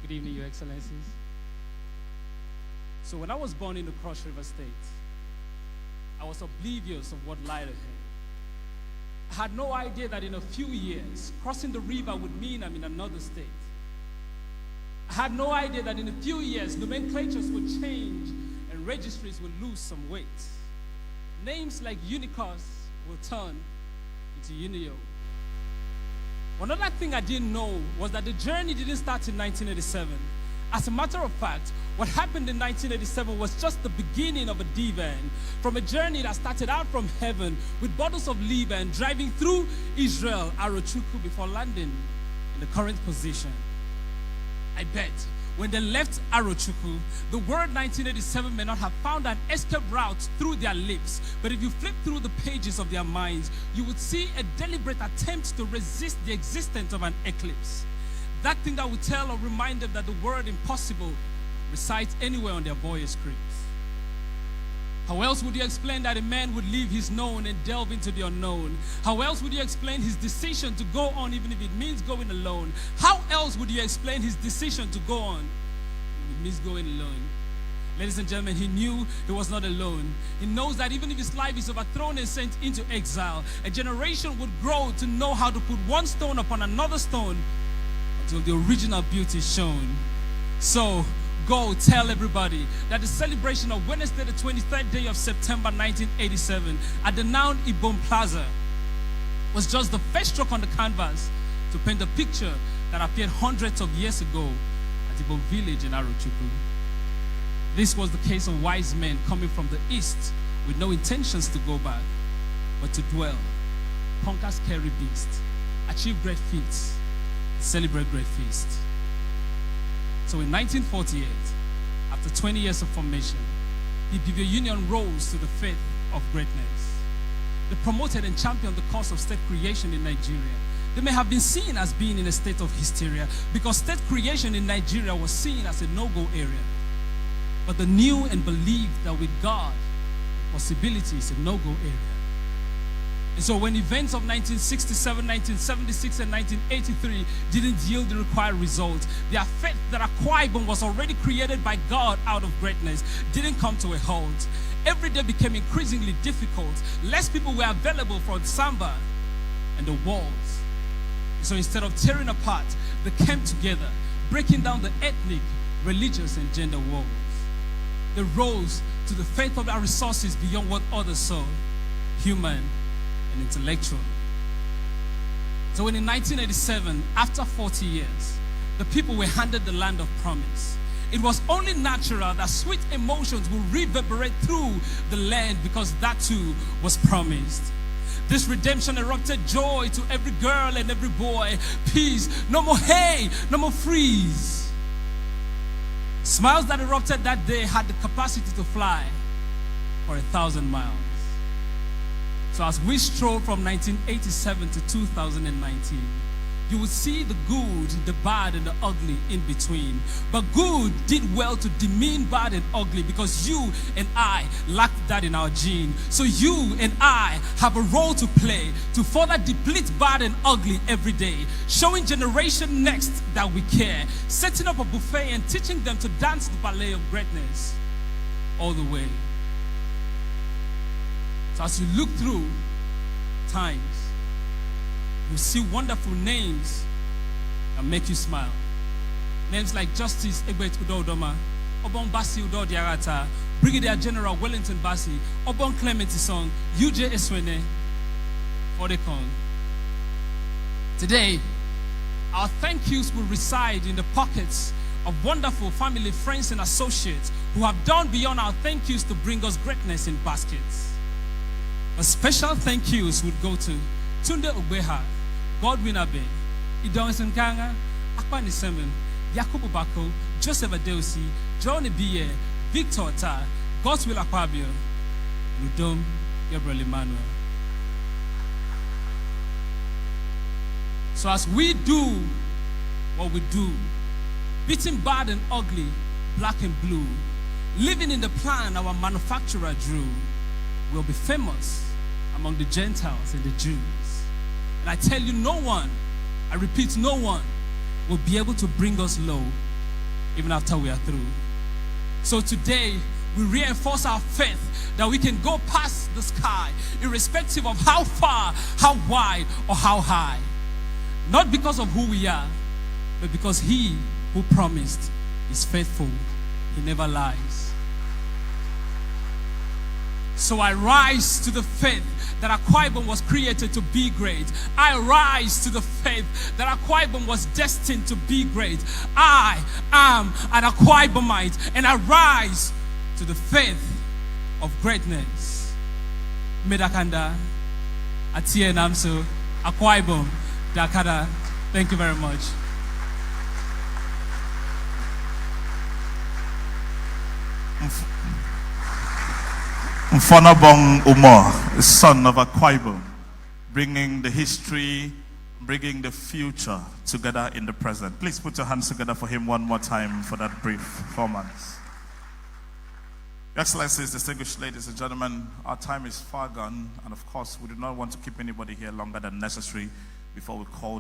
Good evening, Your Excellencies. So when I was born in the Cross River State, I was oblivious of what lied ahead. I had no idea that in a few years, crossing the river would mean I'm in another state. I had no idea that in a few years, nomenclatures would change and registries would lose some weight. Names like Unicos will turn into Unio. One other thing I didn't know was that the journey didn't start in 1987. As a matter of fact, what happened in 1987 was just the beginning of a divan, from a journey that started out from heaven with bottles of liver and driving through Israel, Arochukwu, before landing in the current position. I bet when they left Arochukwu, the word 1987 may not have found an escape route through their lips, but if you flip through the pages of their minds, you would see a deliberate attempt to resist the existence of an eclipse. That thing that would tell or remind them that the word impossible resides anywhere on their boyish scripts. How else would you explain that a man would leave his known and delve into the unknown? How else would you explain his decision to go on even if it means going alone? How else would you explain his decision to go on if it means going alone? Ladies and gentlemen, he knew he was not alone. He knows that even if his life is overthrown and sent into exile, a generation would grow to know how to put one stone upon another stone until the original beauty is shown. So, go tell everybody that the celebration of Wednesday, the 23rd day of September 1987 at the now Ibom Plaza was just the first stroke on the canvas to paint the picture that appeared hundreds of years ago at Ibom village in Arochukwu. This was the case of wise men coming from the east with no intentions to go back, but to dwell, conquer scary beasts, achieve great feats, celebrate great feast. So in 1948, after 20 years of formation, the Ibibio Union rose to the faith of greatness. They promoted and championed the cause of state creation in Nigeria. They may have been seen as being in a state of hysteria because state creation in Nigeria was seen as a no-go area. But they knew and believed that with God, possibility is a no-go area. And so when events of 1967, 1976, and 1983 didn't yield the required results, their faith that Akwa Ibom was already created by God out of greatness didn't come to a halt. Every day became increasingly difficult. Less people were available for Samba and the walls. So instead of tearing apart, they came together, breaking down the ethnic, religious, and gender walls. They rose to the faith of our resources beyond what others saw, human and intellectual. So when in 1987, after 40 years, the people were handed the land of promise, it was only natural that sweet emotions would reverberate through the land because that too was promised. This redemption erupted joy to every girl and every boy. Peace, no more hay, no more freeze. Smiles that erupted that day had the capacity to fly for 1,000 miles. So as we stroll from 1987 to 2019, you will see the good, the bad, and the ugly in between. But good did well to demean bad and ugly because you and I lacked that in our gene. So you and I have a role to play to further deplete bad and ugly every day, showing generation next that we care, setting up a buffet and teaching them to dance the ballet of greatness all the way. So as you look through times, you see wonderful names that make you smile. Names like Justice Egbert Udodoma, Obon Basi Udo Diarata, Brigadier General Wellington Basi, Obon Clement Song, UJ Eswene, Fodekon. Today, our thank yous will reside in the pockets of wonderful family, friends, and associates who have done beyond our thank yous to bring us greatness in baskets. A special thank yous would go to Tunde Ogbeha, Godwin Abe, Idon Senkanga, Akpani Semen, Yakubu Bako, Joseph Adeosi, John Ebiye, Victor Ta, Godswill Akpabio, Ludom Gabriel Emmanuel. So as we do what we do, beating bad and ugly, black and blue, living in the plan our manufacturer drew, we'll be famous among the Gentiles and the Jews. And I tell you, no one, I repeat, no one will be able to bring us low even after we are through. So today, we reinforce our faith that we can go past the sky, irrespective of how far, how wide, or how high. Not because of who we are, but because He who promised is faithful. He never lies. So I rise to the faith that Akwa Ibom was created to be great. I rise to the faith that Akwa Ibom was destined to be great. I am an Akwa Ibomite, and I rise to the faith of greatness. Medakanda, Atie Namso, Akwa Ibom, Dakada. Thank you very much. Osinbajo Umoh, son of Akwa Ibom, bringing the history, bringing the future together in the present. Please put your hands together for him one more time for that brief performance. Your Excellencies, distinguished ladies and gentlemen, our time is far gone, and of course, we do not want to keep anybody here longer than necessary before we call